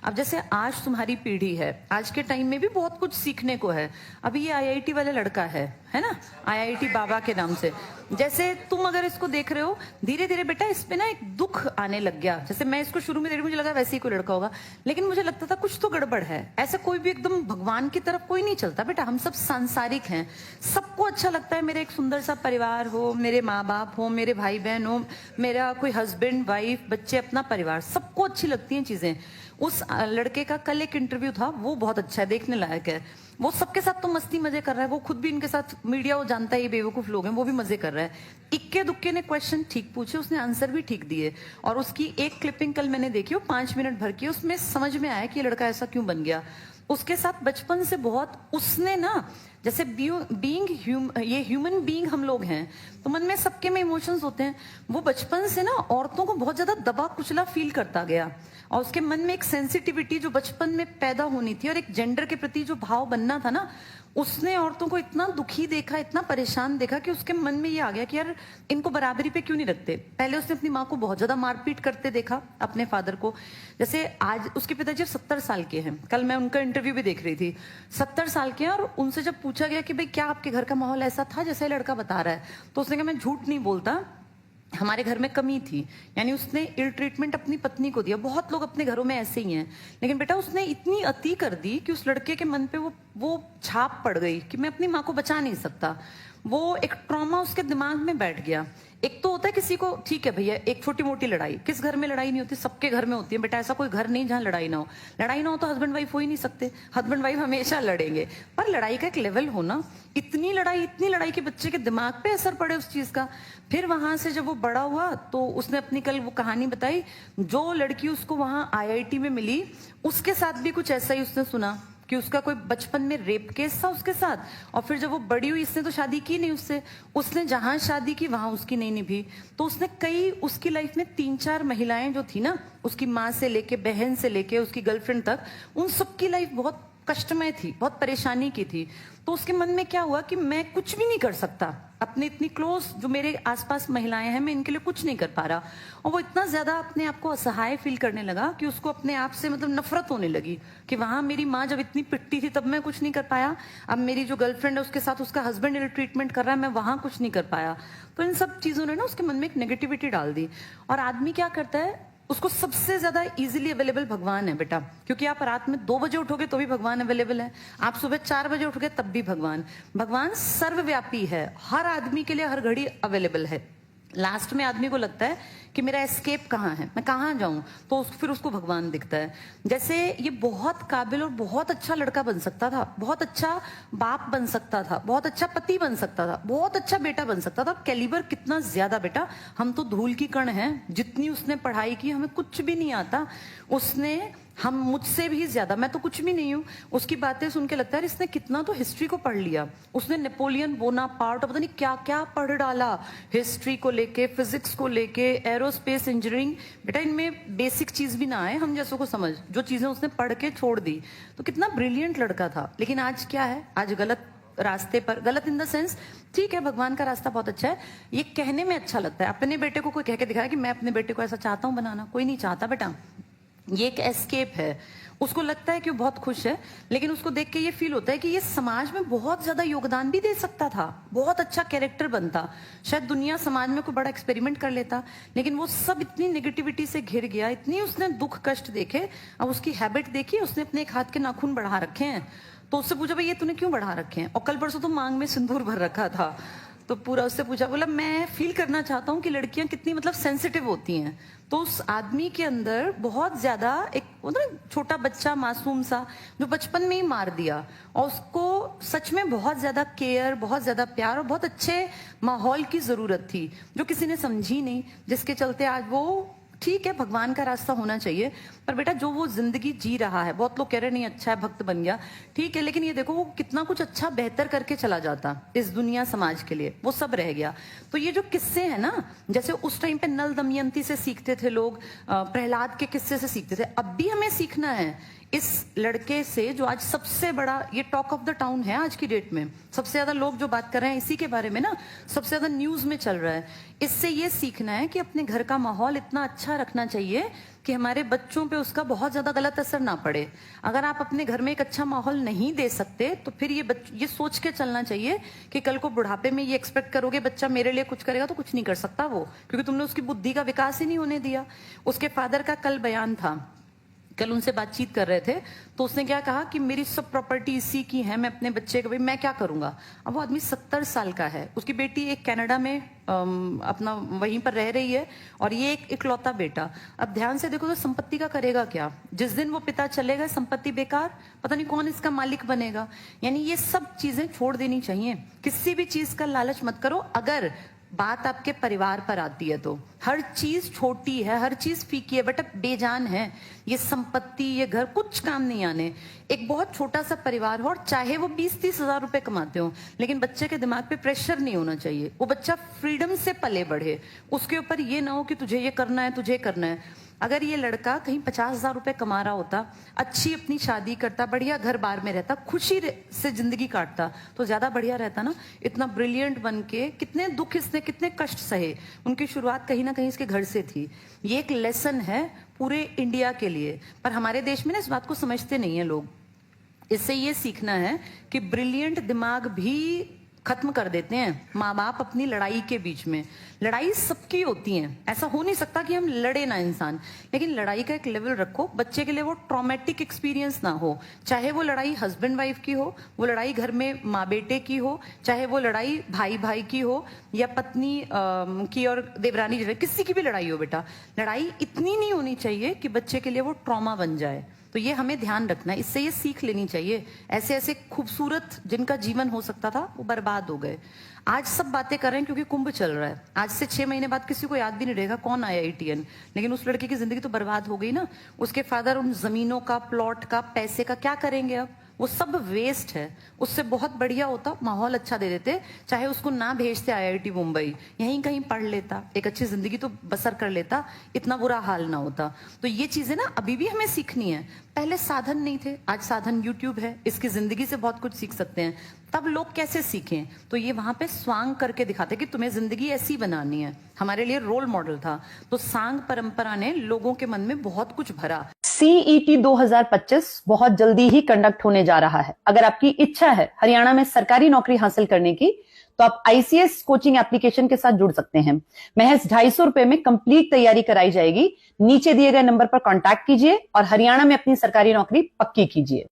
अब जैसे आज तुम्हारी पीढ़ी है, आज के टाइम में भी बहुत कुछ सीखने को है। अभी ये आईआईटी वाला लड़का है ना, आईआईटी बाबा के नाम से। जैसे तुम अगर इसको देख रहे हो, धीरे धीरे बेटा इस पे ना एक दुख आने लग गया। जैसे मैं इसको शुरू में देख रही, मुझे लगा वैसे ही कोई लड़का होगा, लेकिन मुझे लगता था कुछ तो गड़बड़ है। ऐसा कोई भी एकदम भगवान की तरफ कोई नहीं चलता बेटा, हम सब सांसारिक हैं। सबको अच्छा लगता है मेरा एक सुंदर सा परिवार हो, मेरे माँ बाप हो, मेरे भाई बहन हो, मेरा कोई हस्बैंड वाइफ बच्चे, अपना परिवार, सबको अच्छी लगती हैं चीजें। उस लड़के का कल एक इंटरव्यू था, वो बहुत अच्छा है, देखने लायक है। वो सबके साथ तो मस्ती मजे कर रहा है, वो खुद भी इनके साथ, मीडिया वो जानता है ये बेवकूफ लोग हैं, वो भी मजे कर रहा है। इक्के दुक्के ने क्वेश्चन ठीक पूछे, उसने आंसर भी ठीक दिए। और उसकी एक क्लिपिंग कल मैंने देखी, वो 5 मिनट भर की, उसमें समझ में आया कि ये लड़का ऐसा क्यों बन गया। उसके साथ बचपन से बहुत उसने ना, जैसे ये ह्यूमन बीइंग हम लोग हैं, तो मन में सबके में इमोशंस होते हैं। वो बचपन से ना औरतों को बहुत ज्यादा दबा कुचला फील करता गया, और उसके मन में एक सेंसिटिविटी जो बचपन में पैदा होनी थी, और एक जेंडर के प्रति जो भाव बनना था ना, उसने औरतों को इतना दुखी देखा, इतना परेशान देखा, कि उसके मन में ये आ गया कि यार इनको बराबरी पे क्यों नहीं रखते। पहले उसने अपनी माँ को बहुत ज्यादा मारपीट करते देखा, अपने फादर को। जैसे आज उसके पिताजी 70 साल के हैं, कल मैं उनका इंटरव्यू भी देख रही थी, 70 साल के हैं। और उनसे जब पूछा गया कि भाई क्या आपके घर का माहौल ऐसा था जैसा लड़का बता रहा है, तो उसने कहा मैं झूठ नहीं बोलता, हमारे घर में कमी थी। यानी उसने इल ट्रीटमेंट अपनी पत्नी को दिया। बहुत लोग अपने घरों में ऐसे ही हैं, लेकिन बेटा उसने इतनी अति कर दी कि उस लड़के के मन पे वो छाप पड़ गई कि मैं अपनी माँ को बचा नहीं सकता। वो एक ट्रॉमा उसके दिमाग में बैठ गया। एक तो होता है किसी को, ठीक है भैया, एक छोटी मोटी लड़ाई, किस घर में लड़ाई नहीं होती, सबके घर में होती है बेटा। ऐसा कोई घर नहीं जहाँ लड़ाई ना हो। लड़ाई ना हो तो हस्बैंड वाइफ हो ही नहीं सकते, हस्बैंड वाइफ हमेशा लड़ेंगे। पर लड़ाई का एक लेवल होना, इतनी लड़ाई कि बच्चे के दिमाग पे असर पड़े उस चीज का। फिर वहां से जब वो बड़ा हुआ तो उसने अपनी कल वो कहानी बताई, जो लड़की उसको वहां आईआईटी में मिली, उसके साथ भी कुछ ऐसा ही उसने सुना कि उसका कोई बचपन में रेप केस था उसके साथ। और फिर जब वो बड़ी हुई, इसने तो शादी की नहीं उससे, उसने जहां शादी की वहां उसकी नहीं निभी। तो उसने कई, उसकी लाइफ में 3-4 महिलाएं जो थी ना, उसकी माँ से लेके, बहन से लेके, उसकी गर्लफ्रेंड तक, उन सबकी लाइफ बहुत कष्टमय थी, बहुत परेशानी की थी। तो उसके मन में क्या हुआ कि मैं कुछ भी नहीं कर सकता, अपने इतनी क्लोज जो मेरे आसपास महिलाएं हैं, मैं इनके लिए कुछ नहीं कर पा रहा। और वो इतना ज्यादा अपने आप को असहाय फील करने लगा कि उसको अपने आप से मतलब नफरत होने लगी कि वहां मेरी माँ जब इतनी पिटती थी तब मैं कुछ नहीं कर पाया, अब मेरी जो गर्लफ्रेंड है उसके साथ उसका हस्बैंड इल ट्रीटमेंट कर रहा है, मैं वहां कुछ नहीं कर पाया। तो इन सब चीजों ने ना उसके मन में एक नेगेटिविटी डाल दी। और आदमी क्या करता है, उसको सबसे ज्यादा इजीली अवेलेबल भगवान है बेटा, क्योंकि आप रात में 2 बजे उठोगे तो भी भगवान अवेलेबल है, आप सुबह 4 बजे उठोगे तब भी भगवान सर्वव्यापी है, हर आदमी के लिए हर घड़ी अवेलेबल है। लास्ट में आदमी को लगता है कि मेरा एस्केप कहाँ है, मैं कहाँ जाऊं, तो फिर उसको भगवान दिखता है। जैसे ये बहुत काबिल और बहुत अच्छा लड़का बन सकता था, बहुत अच्छा बाप बन सकता था, बहुत अच्छा पति बन सकता था, बहुत अच्छा बेटा बन सकता था। कैलिबर कितना ज्यादा बेटा, हम तो धूल की कण हैं। जितनी उसने पढ़ाई की, हमें कुछ भी नहीं आता। उसने, हम मुझसे भी ज्यादा, मैं तो कुछ भी नहीं हूँ। उसकी बातें सुन के लगता है इसने कितना तो हिस्ट्री को पढ़ लिया। उसने नेपोलियन बोनापार्ट, पता नहीं क्या क्या पढ़ डाला, हिस्ट्री को लेके, फिजिक्स को लेके, एरोस्पेस इंजीनियरिंग। बेटा इनमें बेसिक चीज भी ना आए हम जैसों को समझ, जो चीजें उसने पढ़ के छोड़ दी। तो कितना ब्रिलियंट लड़का था। लेकिन आज क्या है, आज गलत रास्ते पर, गलत इन द सेंस, ठीक है भगवान का रास्ता बहुत अच्छा है, ये कहने में अच्छा लगता है। अपने बेटे को कोई कह के दिखाया कि मैं अपने बेटे को ऐसा चाहता हूँ बनाना, कोई नहीं चाहता बेटा। ये एक एस्केप है। उसको लगता है कि वो बहुत खुश है, लेकिन उसको देख के ये फील होता है कि ये समाज में बहुत ज्यादा योगदान भी दे सकता था, बहुत अच्छा कैरेक्टर बनता, शायद दुनिया समाज में कोई बड़ा एक्सपेरिमेंट कर लेता। लेकिन वो सब इतनी नेगेटिविटी से घिर गया, इतनी उसने दुख कष्ट देखे। अब उसकी हैबिट देखी, उसने अपने एक हाथ के नाखून बढ़ा रखे हैं। तो उससे पूछा भाई ये तूने क्यों बढ़ा रखे हैं, और कल परसों तो मांग में सिंदूर भर रखा था। तो पूरा उससे पूछा, बोला मैं फील करना चाहता हूँ कि लड़कियां कितनी मतलब सेंसिटिव होती हैं। तो उस आदमी के अंदर बहुत ज्यादा एक छोटा बच्चा मासूम सा, जो बचपन में ही मार दिया, और उसको सच में बहुत ज्यादा केयर, बहुत ज्यादा प्यार और बहुत अच्छे माहौल की जरूरत थी, जो किसी ने समझी नहीं, जिसके चलते आज वो, ठीक है भगवान का रास्ता होना चाहिए, पर बेटा जो वो जिंदगी जी रहा है, बहुत लोग कह रहे नहीं अच्छा है भक्त बन गया, ठीक है, लेकिन ये देखो वो कितना कुछ अच्छा बेहतर करके चला जाता इस दुनिया समाज के लिए, वो सब रह गया। तो ये जो किस्से हैं ना, जैसे उस टाइम पे नल दमयंती से सीखते थे लोग, प्रहलाद के किस्से से सीखते थे, अब भी हमें सीखना है। इस लड़के से, जो आज सबसे बड़ा ये टॉक ऑफ द टाउन है आज की डेट में, सबसे ज्यादा लोग जो बात कर रहे हैं इसी के बारे में ना, सबसे ज्यादा न्यूज में चल रहा है। इससे ये सीखना है कि अपने घर का माहौल इतना अच्छा रखना चाहिए कि हमारे बच्चों पे उसका बहुत ज्यादा गलत असर ना पड़े। अगर आप अपने घर में एक अच्छा माहौल नहीं दे सकते तो फिर ये सोच के चलना चाहिए कि कल को बुढ़ापे में ये एक्सपेक्ट करोगे बच्चा मेरे लिए कुछ करेगा, तो कुछ नहीं कर सकता वो, क्योंकि तुमने उसकी बुद्धि का विकास ही नहीं होने दिया। उसके फादर का कल बयान था, कल उनसे बातचीत कर रहे थे, तो उसने क्या कहा कि मेरी सब प्रॉपर्टी इसी की है, मैं अपने बच्चे का, भाई मैं क्या करूंगा। अब वो आदमी 70 साल का है, उसकी बेटी एक कनाडा में अपना वहीं पर रह रही है, और ये एक इकलौता बेटा। अब ध्यान से देखो तो संपत्ति का करेगा क्या? जिस दिन वो पिता चलेगा संपत्ति बेकार, पता नहीं कौन इसका मालिक बनेगा। यानी ये सब चीजें छोड़ देनी चाहिए। किसी भी चीज का लालच मत करो। अगर बात आपके परिवार पर आती है तो हर चीज छोटी है, हर चीज फीकी है, बेटा बेजान है। ये संपत्ति, ये घर कुछ काम नहीं आने। एक बहुत छोटा सा परिवार हो और चाहे वो 20-30 हजार रुपए कमाते हो, लेकिन बच्चे के दिमाग पे प्रेशर नहीं होना चाहिए। वो बच्चा फ्रीडम से पले बढ़े, उसके ऊपर ये ना हो कि तुझे ये करना है, तुझे करना है। अगर ये लड़का कहीं 50,000 रुपए कमा रहा होता, अच्छी अपनी शादी करता, बढ़िया घर बार में रहता, खुशी से जिंदगी काटता, तो ज्यादा बढ़िया रहता ना। इतना ब्रिलियंट बन के कितने दुख इसने, कितने कष्ट सहे। उनकी शुरुआत कहीं ना कहीं इसके घर से थी। ये एक लेसन है पूरे इंडिया के लिए, पर हमारे देश में ना इस बात को समझते नहीं है लोग। इससे ये सीखना है कि ब्रिलियंट दिमाग भी खत्म कर देते हैं माँ बाप अपनी लड़ाई के बीच में। लड़ाई सबकी होती है, ऐसा हो नहीं सकता कि हम लड़े ना इंसान, लेकिन लड़ाई का एक लेवल रखो, बच्चे के लिए वो ट्रॉमेटिक एक्सपीरियंस ना हो। चाहे वो लड़ाई हस्बैंड वाइफ की हो, वो लड़ाई घर में माँ बेटे की हो, चाहे वो लड़ाई भाई भाई की हो, या पत्नी की और देवरानी जो है, किसी की भी लड़ाई हो, बेटा लड़ाई इतनी नहीं होनी चाहिए कि बच्चे के लिए वो ट्रॉमा बन जाए। तो ये हमें ध्यान रखना है, इससे ये सीख लेनी चाहिए। ऐसे ऐसे खूबसूरत जिनका जीवन हो सकता था वो बर्बाद हो गए। आज सब बातें कर रहे हैं क्योंकि कुंभ चल रहा है। आज से 6 महीने बाद किसी को याद भी नहीं रहेगा कौन आया IITN, लेकिन उस लड़के की जिंदगी तो बर्बाद हो गई ना। उसके फादर उन जमीनों का, प्लॉट का, पैसे का क्या करेंगे अब? वो सब वेस्ट है। उससे बहुत बढ़िया होता, माहौल अच्छा दे देते, चाहे उसको ना भेजते IIT मुंबई, यहीं कहीं पढ़ लेता, एक अच्छी जिंदगी तो बसर कर लेता, इतना बुरा हाल ना होता। तो ये चीजें ना अभी भी हमें सीखनी है। पहले साधन नहीं थे, आज साधन YouTube है, इसकी जिंदगी से बहुत कुछ सीख सकते हैं। तब लोग कैसे सीखें? तो ये वहां पे स्वांग करके दिखाते कि तुम्हें जिंदगी ऐसी बनानी है। हमारे लिए रोल मॉडल था। तो सांग परंपरा ने लोगों के मन में बहुत कुछ भरा। CET 2025 बहुत जल्दी ही कंडक्ट होने जा रहा है। अगर आपकी इच्छा है हरियाणा में सरकारी नौकरी हासिल करने की, तो आप ICS कोचिंग एप्लीकेशन के साथ जुड़ सकते हैं। महज 250 रुपए में कंप्लीट तैयारी कराई जाएगी। नीचे दिए गए नंबर पर कांटेक्ट कीजिए और हरियाणा में अपनी सरकारी नौकरी पक्की कीजिए।